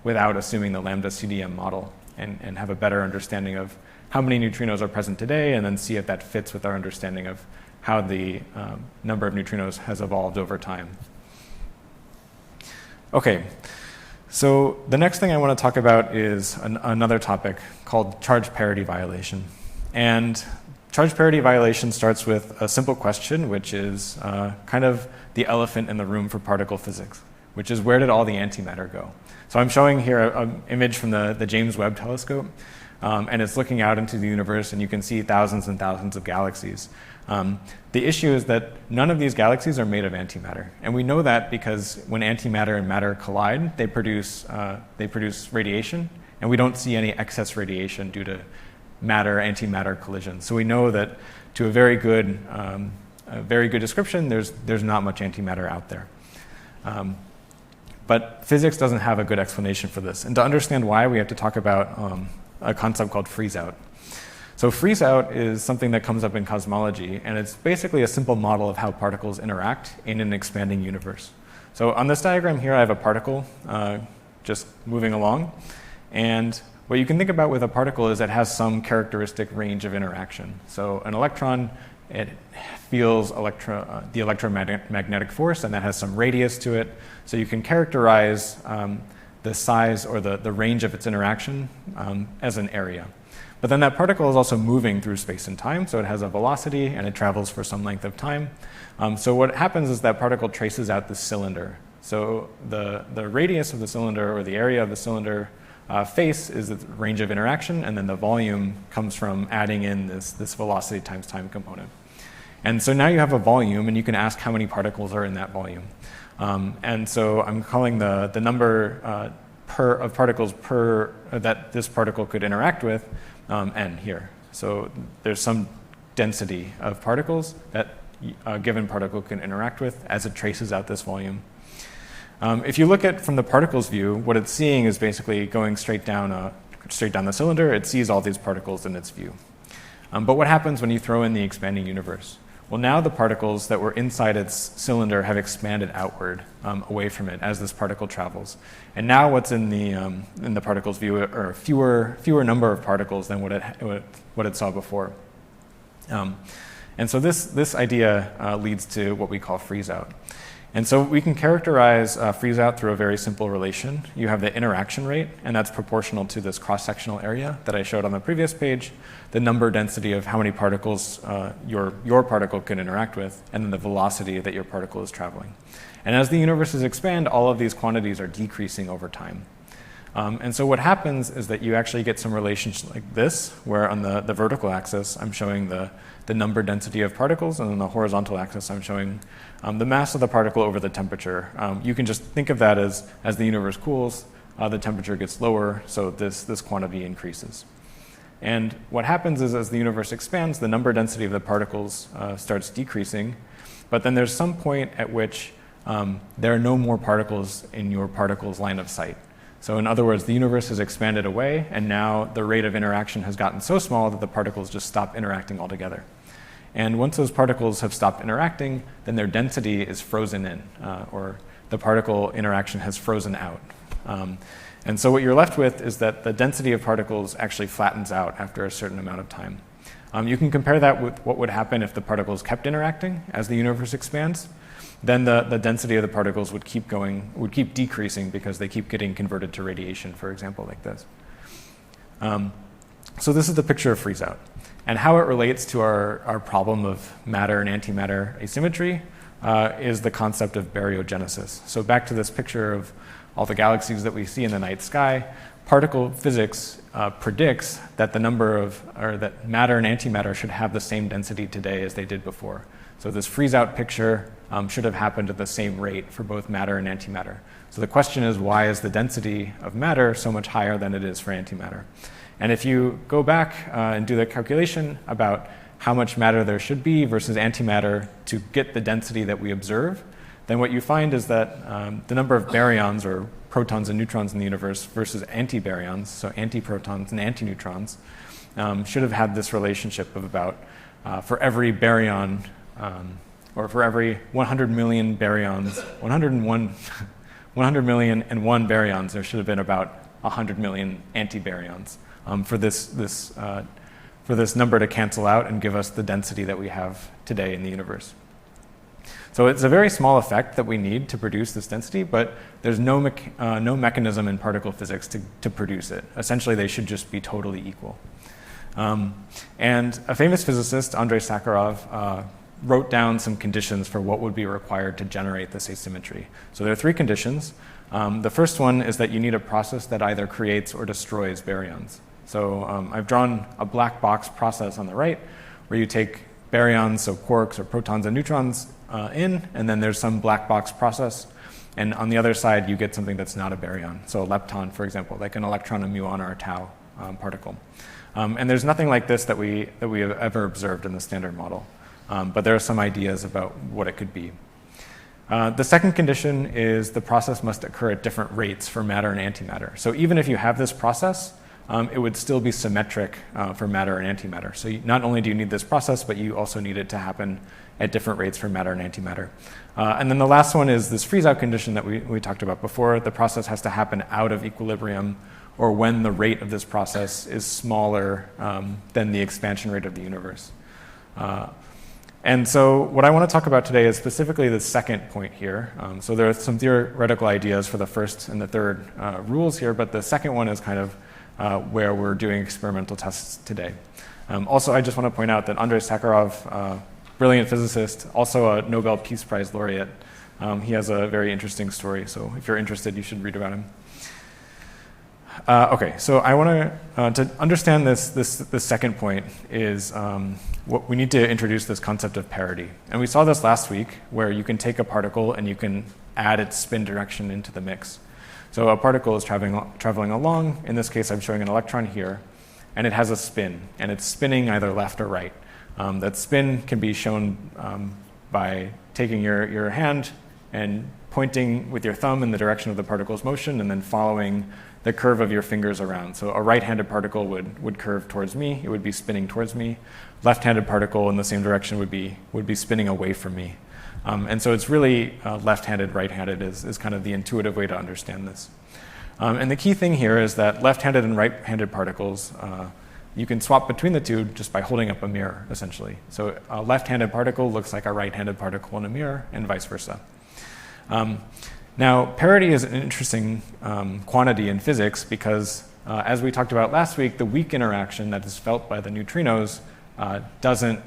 without assuming the lambda CDM model, and have a better understanding of how many neutrinos are present today, and then see if that fits with our understanding of how the number of neutrinos has evolved over time. Okay, so the next thing I want to talk about is another topic called charge parity violation. And charge parity violation starts with a simple question, which is kind of the elephant in the room for particle physics, which is where did all the antimatter go? So I'm showing here an image from the James Webb Telescope, and it's looking out into the universe, and you can see thousands and thousands of galaxies. The issue is that none of these galaxies are made of antimatter, and we know that because when antimatter and matter collide, they produce radiation, and we don't see any excess radiation due to matter-antimatter collision. So we know that to a very good description, there's not much antimatter out there. But physics doesn't have a good explanation for this. And to understand why, we have to talk about a concept called freeze-out. So freeze-out is something that comes up in cosmology, and it's basically a simple model of how particles interact in an expanding universe. So on this diagram here, I have a particle just moving along. And what you can think about with a particle is it has some characteristic range of interaction. So an electron, it feels the electromagnetic force, and that has some radius to it. So you can characterize the size or the range of its interaction as an area. But then that particle is also moving through space and time, so it has a velocity and it travels for some length of time. So what happens is that particle traces out the cylinder. So the radius of the cylinder, or the area of the cylinder face, is the range of interaction, and then the volume comes from adding in this velocity times time component. And so now you have a volume, and you can ask how many particles are in that volume. And so I'm calling the number of particles that this particle could interact with n here. So there's some density of particles that a given particle can interact with as it traces out this volume. If you look at from the particle's view, what it's seeing is basically going straight down the cylinder. It sees all these particles in its view. But what happens when you throw in the expanding universe? Well, now the particles that were inside its cylinder have expanded outward away from it as this particle travels. And now what's in the particle's view are fewer number of particles than what it saw before. And so this idea leads to what we call freeze-out. And so we can characterize freeze-out through a very simple relation. You have the interaction rate, and that's proportional to this cross-sectional area that I showed on the previous page, the number density of how many particles your particle can interact with, and then the velocity that your particle is traveling. And as the universes expand, all of these quantities are decreasing over time. And so what happens is that you actually get some relations like this, where on the vertical axis, I'm showing the number density of particles, and on the horizontal axis, I'm showing the mass of the particle over the temperature. You can just think of that as the universe cools, the temperature gets lower, so this quantity increases. And what happens is as the universe expands, the number density of the particles starts decreasing, but then there's some point at which there are no more particles in your particle's line of sight. So in other words, the universe has expanded away, and now the rate of interaction has gotten so small that the particles just stop interacting altogether. And once those particles have stopped interacting, then their density is frozen in, or the particle interaction has frozen out. And so what you're left with is that the density of particles actually flattens out after a certain amount of time. You can compare that with what would happen if the particles kept interacting as the universe expands. Then the density of the particles would keep decreasing because they keep getting converted to radiation, for example, like this. So this is the picture of freeze-out. And how it relates to our problem of matter and antimatter asymmetry is the concept of baryogenesis. So back to this picture of all the galaxies that we see in the night sky, particle physics predicts that that matter and antimatter should have the same density today as they did before. So this freeze-out picture should have happened at the same rate for both matter and antimatter. So the question is, why is the density of matter so much higher than it is for antimatter? And if you go back and do the calculation about how much matter there should be versus antimatter to get the density that we observe, then what you find is that the number of baryons, or protons and neutrons in the universe, versus antibaryons, so antiprotons and antineutrons, should have had this relationship of about for every baryon, or for every 100 million baryons, 100 million and one baryons, there should have been about 100 million antibaryons for this number to cancel out and give us the density that we have today in the universe. So it's a very small effect that we need to produce this density, but there's no mechanism in particle physics to produce it. Essentially, they should just be totally equal. And a famous physicist, Andrei Sakharov, wrote down some conditions for what would be required to generate this asymmetry. So there are 3 conditions. The first one is that you need a process that either creates or destroys baryons. So I've drawn a black box process on the right where you take baryons, so quarks or protons and neutrons in, and then there's some black box process. And on the other side, you get something that's not a baryon. So a lepton, for example, like an electron, a muon, or a tau particle. And there's nothing like this that we have ever observed in the standard model. But there are some ideas about what it could be. The second condition is the process must occur at different rates for matter and antimatter. So even if you have this process, it would still be symmetric for matter and antimatter. So not only do you need this process, but you also need it to happen at different rates for matter and antimatter. And then the last one is this freeze-out condition that we talked about before. The process has to happen out of equilibrium or when the rate of this process is smaller than the expansion rate of the universe. And so what I want to talk about today is specifically the second point here. So there are some theoretical ideas for the first and the third rules here, but the second one is kind of where we're doing experimental tests today. Also, I just want to point out that Andrei Sakharov, brilliant physicist, also a Nobel Peace Prize laureate. He has a very interesting story, so if you're interested, you should read about him. Okay, so I want to understand this second point is what we need to introduce this concept of parity. And we saw this last week where you can take a particle and you can add its spin direction into the mix. So a particle is traveling along. In this case, I'm showing an electron here, and it has a spin, and it's spinning either left or right. That spin can be shown by taking your hand and pointing with your thumb in the direction of the particle's motion and then following the curve of your fingers around. So a right-handed particle would curve towards me. It would be spinning towards me. Left-handed particle in the same direction would be spinning away from me. And so it's really left-handed, right-handed is kind of the intuitive way to understand this. And the key thing here is that left-handed and right-handed particles, you can swap between the two just by holding up a mirror, essentially. So a left-handed particle looks like a right-handed particle in a mirror, and vice versa. Now, parity is an interesting quantity in physics because, as we talked about last week, the weak interaction that is felt by the neutrinos doesn't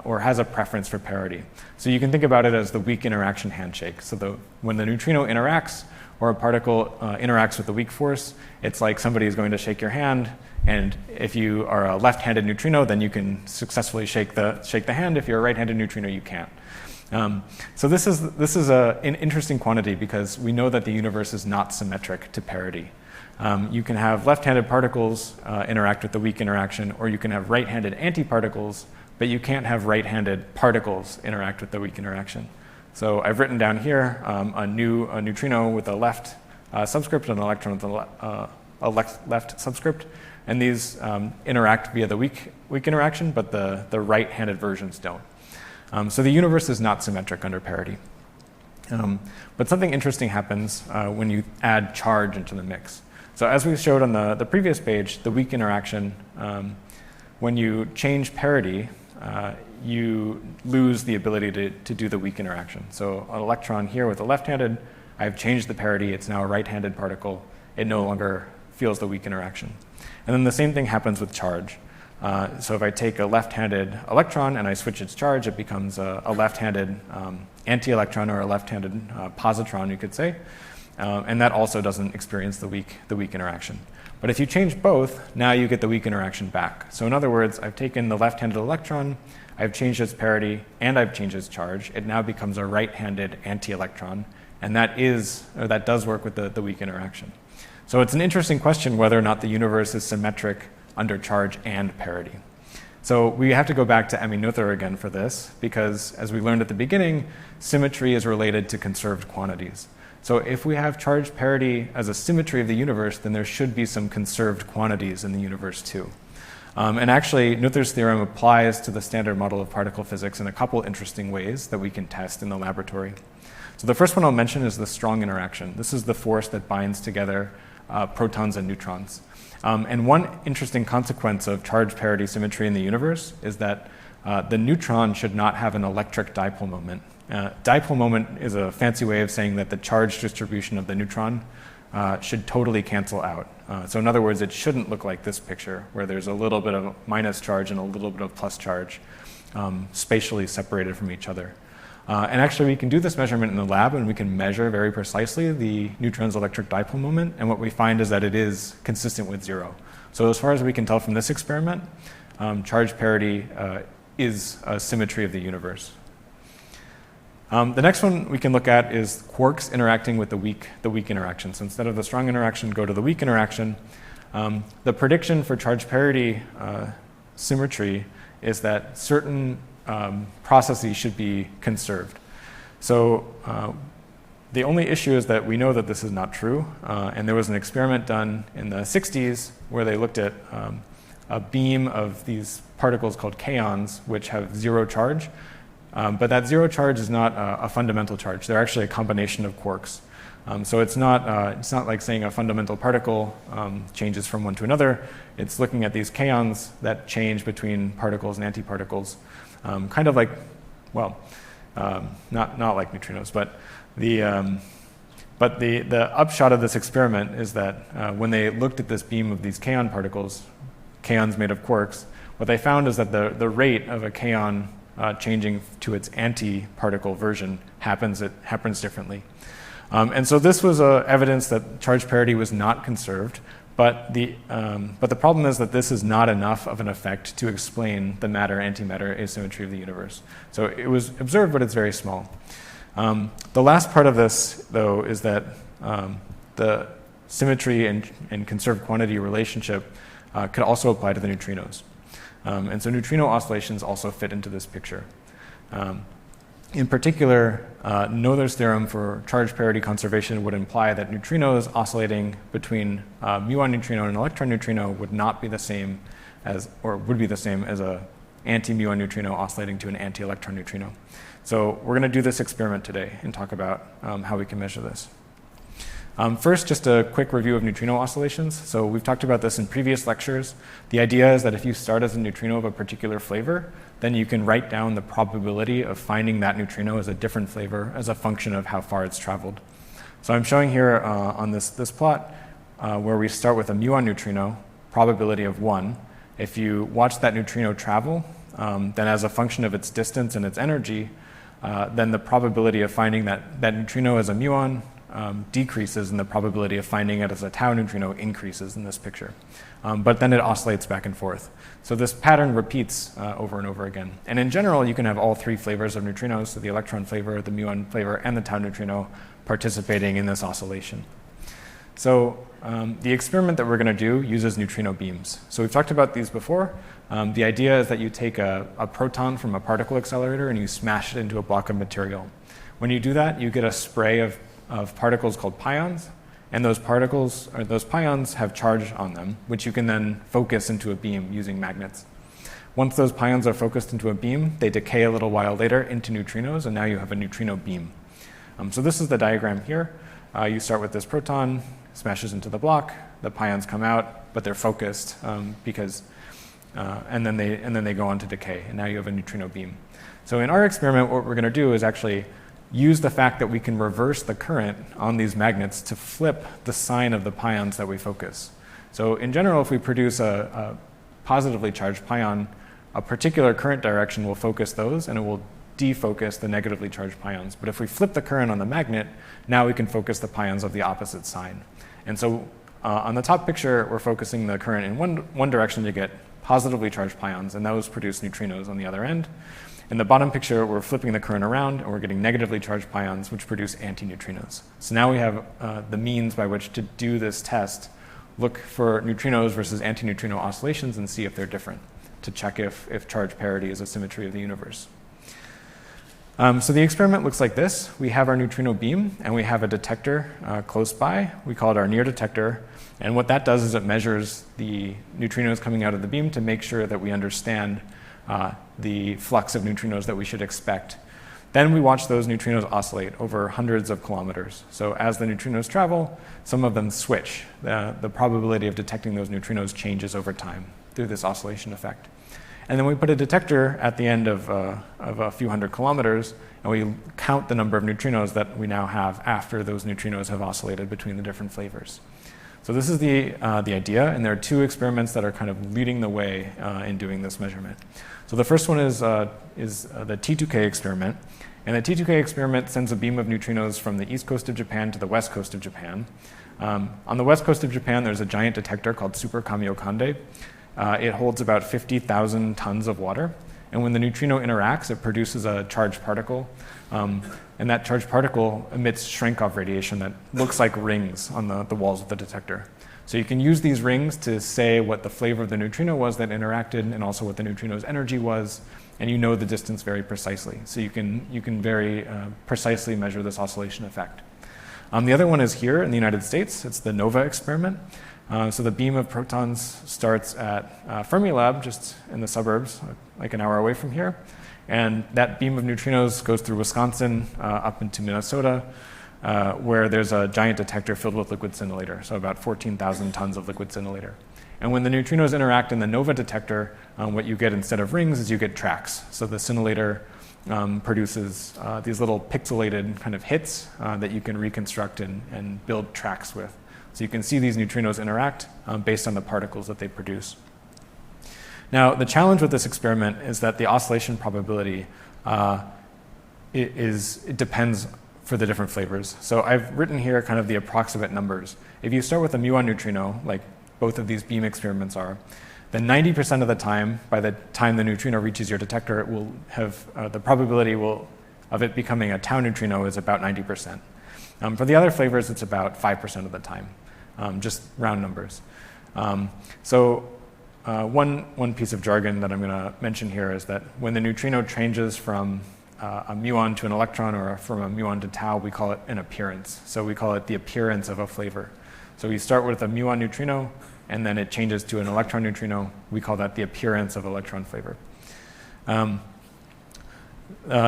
or has a preference for parity. So you can think about it as the weak interaction handshake. So when the neutrino interacts or a particle interacts with the weak force, it's like somebody is going to shake your hand, and if you are a left-handed neutrino, then you can successfully shake the hand. If you're a right-handed neutrino, you can't. So this is an interesting quantity because we know that the universe is not symmetric to parity. You can have left-handed particles interact with the weak interaction, or you can have right-handed antiparticles, but you can't have right-handed particles interact with the weak interaction. So I've written down here a neutrino with a left subscript and an electron with a left subscript, and these interact via the weak interaction, but the right-handed versions don't. So the universe is not symmetric under parity. But something interesting happens when you add charge into the mix. So as we showed on the previous page, the weak interaction, when you change parity, you lose the ability to do the weak interaction. So an electron here with a left-handed, I've changed the parity. It's now a right-handed particle. It no longer feels the weak interaction. And then the same thing happens with charge. So if I take a left-handed electron and I switch its charge, it becomes a left-handed anti-electron or a left-handed positron, you could say. And that also doesn't experience the weak interaction. But if you change both, now you get the weak interaction back. So in other words, I've taken the left-handed electron, I've changed its parity, and I've changed its charge. It now becomes a right-handed anti-electron, and that does work with the weak interaction. So it's an interesting question whether or not the universe is symmetric under charge and parity. So we have to go back to Emmy Noether again for this, because as we learned at the beginning, symmetry is related to conserved quantities. So if we have charge parity as a symmetry of the universe, then there should be some conserved quantities in the universe too. And actually, Noether's theorem applies to the standard model of particle physics in a couple interesting ways that we can test in the laboratory. So the first one I'll mention is the strong interaction. This is the force that binds together protons and neutrons. And one interesting consequence of charge parity symmetry in the universe is that the neutron should not have an electric dipole moment. Dipole moment is a fancy way of saying that the charge distribution of the neutron should totally cancel out. So in other words, it shouldn't look like this picture, where there's a little bit of minus charge and a little bit of plus charge spatially separated from each other. And actually, we can do this measurement in the lab, and we can measure very precisely the neutron's electric dipole moment. And what we find is that it is consistent with 0. So as far as we can tell from this experiment, charge parity is a symmetry of the universe. The next one we can look at is quarks interacting with the weak interaction. So instead of the strong interaction, go to the weak interaction. The prediction for charge parity symmetry is that certain processes should be conserved. So the only issue is that we know that this is not true. And there was an experiment done in the 60s where they looked at a beam of these particles called kaons, which have 0 charge. But that 0 charge is not a fundamental charge. They're actually a combination of quarks. So it's not like saying a fundamental particle changes from one to another. It's looking at these kaons that change between particles and antiparticles, kind of like, well, not like neutrinos, but the upshot of this experiment is that when they looked at this beam of these kaon particles, kaons made of quarks, what they found is that the rate of a kaon changing to its anti-particle version happens differently. And so this was evidence that charge parity was not conserved, but the problem is that this is not enough of an effect to explain the matter-antimatter asymmetry of the universe. So it was observed, but it's very small. The last part of this, though, is that the symmetry and conserved quantity relationship could also apply to the neutrinos. And so neutrino oscillations also fit into this picture. In particular, Noether's theorem for charge parity conservation would imply that neutrinos oscillating between muon neutrino and an electron neutrino would not be the same as, or would be the same as a anti-muon neutrino oscillating to an anti-electron neutrino. So we're going to do this experiment today and talk about how we can measure this. First, just a quick review of neutrino oscillations. So we've talked about this in previous lectures. The idea is that if you start as a neutrino of a particular flavor, then you can write down the probability of finding that neutrino as a different flavor as a function of how far it's traveled. So I'm showing here on this plot where we start with a muon neutrino, probability of 1. If you watch that neutrino travel, then as a function of its distance and its energy, then the probability of finding that neutrino as a muon decreases, and the probability of finding it as a tau neutrino increases in this picture. But then it oscillates back and forth. So this pattern repeats over and over again. And in general, you can have all 3 flavors of neutrinos, so the electron flavor, the muon flavor, and the tau neutrino participating in this oscillation. So the experiment that we're going to do uses neutrino beams. So we've talked about these before. The idea is that you take a proton from a particle accelerator and you smash it into a block of material. When you do that, you get a spray of particles called pions, and those particles, or those pions, have charge on them, which you can then focus into a beam using magnets. Once those pions are focused into a beam, they decay a little while later into neutrinos, and now you have a neutrino beam. So this is the diagram here. You start with this proton, smashes into the block, the pions come out, but they're focused and then they go on to decay, and now you have a neutrino beam. So in our experiment, what we're going to do is actually use the fact that we can reverse the current on these magnets to flip the sign of the pions that we focus. So in general, if we produce a positively charged pion, a particular current direction will focus those, and it will defocus the negatively charged pions. But if we flip the current on the magnet, now we can focus the pions of the opposite sign. And so on the top picture, we're focusing the current in one direction to get positively charged pions, and those produce neutrinos on the other end. In the bottom picture, we're flipping the current around, and we're getting negatively charged pions, which produce antineutrinos. So now we have the means by which to do this test, look for neutrinos versus antineutrino oscillations and see if they're different, to check if charge parity is a symmetry of the universe. So the experiment looks like this. We have our neutrino beam, and we have a detector close by. We call it our near detector. And what that does is it measures the neutrinos coming out of the beam to make sure that we understand the flux of neutrinos that we should expect. Then we watch those neutrinos oscillate over hundreds of kilometers. So as the neutrinos travel, some of them switch. The probability of detecting those neutrinos changes over time through this oscillation effect. And then we put a detector at the end of a few hundred kilometers, and we count the number of neutrinos that we now have after those neutrinos have oscillated between the different flavors. So this is the idea, and there are two experiments that are kind of leading the way in doing this measurement. So the first one is the T2K experiment. And the T2K experiment sends a beam of neutrinos from the east coast of Japan to the west coast of Japan. On the west coast of Japan, there's a giant detector called Super Kamiokande. It holds about 50,000 tons of water. And when the neutrino interacts, it produces a charged particle. And that charged particle emits shrink-off radiation that looks like rings on the walls of the detector. So you can use these rings to say what the flavor of the neutrino was that interacted, and also what the neutrino's energy was, and you know the distance very precisely. So you can very precisely measure this oscillation effect. The other one is here in the United States. It's the NOVA experiment. So the beam of protons starts at Fermilab, just in the suburbs, like an hour away from here. And that beam of neutrinos goes through Wisconsin up into Minnesota, where there's a giant detector filled with liquid scintillator, so about 14,000 tons of liquid scintillator. And when the neutrinos interact in the NOVA detector, what you get instead of rings is you get tracks. So the scintillator produces these little pixelated kind of hits that you can reconstruct and build tracks with. So you can see these neutrinos interact based on the particles that they produce. Now, the challenge with this experiment is that the oscillation probability it depends for the different flavors. So I've written here kind of the approximate numbers. If you start with a muon neutrino, like both of these beam experiments are, then 90% of the time, by the time the neutrino reaches your detector, it will have the probability of it becoming a tau neutrino is about 90%. For the other flavors, it's about 5% of the time, just round numbers. One piece of jargon that I'm going to mention here is that when the neutrino changes from a muon to an electron, or from a muon to tau, we call it an appearance. So we call it the appearance of a flavor. So we start with a muon neutrino, and then it changes to an electron neutrino. We call that the appearance of electron flavor. The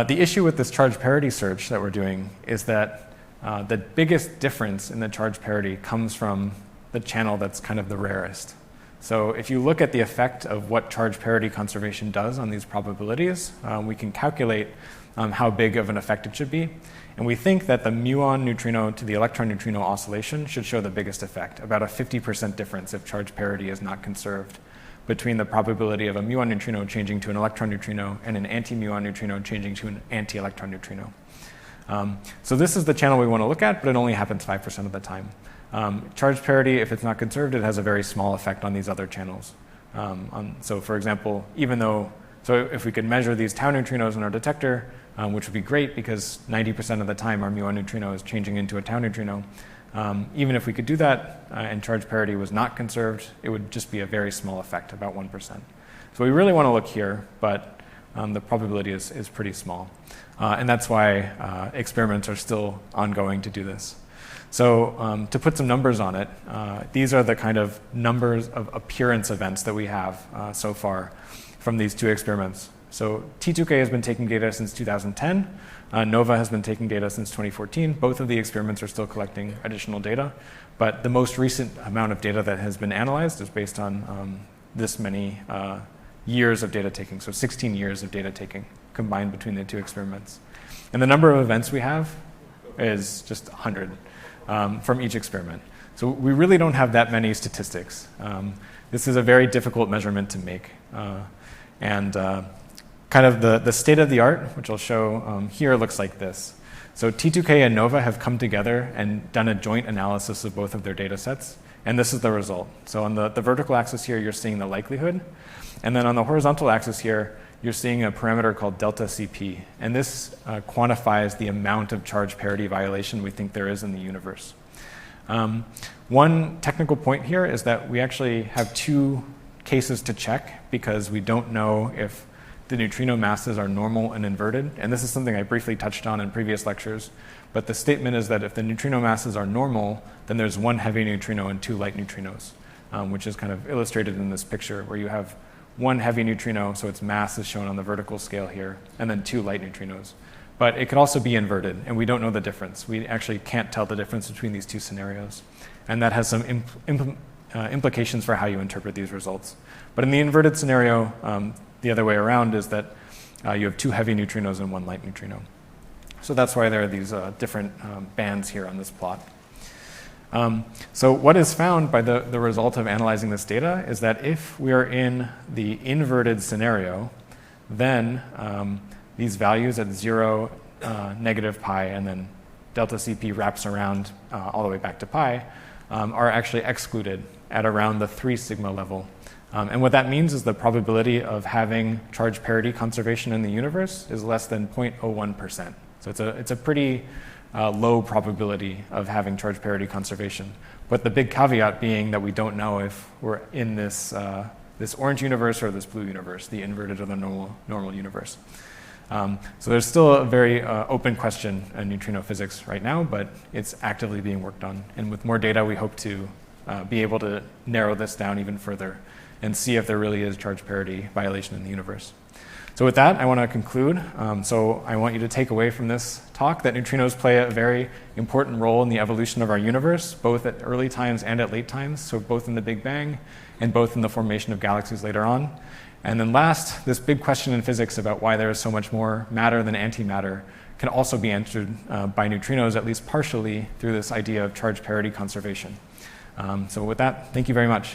issue with this charge parity search that we're doing is that the biggest difference in the charge parity comes from the channel that's kind of the rarest. So if you look at the effect of what charge parity conservation does on these probabilities, we can calculate how big of an effect it should be. And we think that the muon neutrino to the electron neutrino oscillation should show the biggest effect, about a 50% difference if charge parity is not conserved, between the probability of a muon neutrino changing to an electron neutrino and an anti-muon neutrino changing to an anti-electron neutrino. So this is the channel we want to look at, but it only happens 5% of the time. Charge parity, if it's not conserved, it has a very small effect on these other channels. So for example, if we could measure these tau neutrinos in our detector, which would be great because 90% of the time our muon neutrino is changing into a tau neutrino, even if we could do that and charge parity was not conserved, it would just be a very small effect, about 1%. So we really want to look here, but the probability is pretty small. And that's why experiments are still ongoing to do this. So to put some numbers on it, these are the kind of numbers of appearance events that we have so far from these two experiments. So T2K has been taking data since 2010. NOVA has been taking data since 2014. Both of the experiments are still collecting additional data. But the most recent amount of data that has been analyzed is based on this many years of data taking, so 16 years of data taking combined between the two experiments. And the number of events we have is just 100 from each experiment. So we really don't have that many statistics. This is a very difficult measurement to make. Kind of the state of the art, which I'll show here, looks like this. So T2K and NOVA have come together and done a joint analysis of both of their data sets, and this is the result. So on the vertical axis here, you're seeing the likelihood, and then on the horizontal axis here, you're seeing a parameter called delta CP, and this quantifies the amount of charge parity violation we think there is in the universe. One technical point here is that we actually have two cases to check because we don't know if the neutrino masses are normal and inverted, and this is something I briefly touched on in previous lectures, but the statement is that if the neutrino masses are normal, then there's one heavy neutrino and two light neutrinos, which is kind of illustrated in this picture where you have one heavy neutrino, so its mass is shown on the vertical scale here, and then two light neutrinos. But it could also be inverted, and we don't know the difference. We actually can't tell the difference between these two scenarios, and that has some implications for how you interpret these results. But in the inverted scenario, the other way around is that you have 2 heavy neutrinos and 1 light neutrino. So that's why there are these different bands here on this plot. So what is found by the result of analyzing this data is that if we are in the inverted scenario, then these values at 0, negative pi, and then delta Cp wraps around all the way back to pi, are actually excluded at around the 3 sigma level. And what that means is the probability of having charge parity conservation in the universe is less than 0.01%. So it's a pretty low probability of having charge parity conservation. But the big caveat being that we don't know if we're in this orange universe or this blue universe, the inverted or the normal universe. So there's still a very open question in neutrino physics right now, but it's actively being worked on. And with more data, we hope to be able to narrow this down even further and see if there really is charge parity violation in the universe. So with that, I want to conclude. So I want you to take away from this talk that neutrinos play a very important role in the evolution of our universe, both at early times and at late times, so both in the Big Bang and both in the formation of galaxies later on. And then last, this big question in physics about why there is so much more matter than antimatter can also be answered by neutrinos, at least partially, through this idea of charge parity conservation. So with that, thank you very much.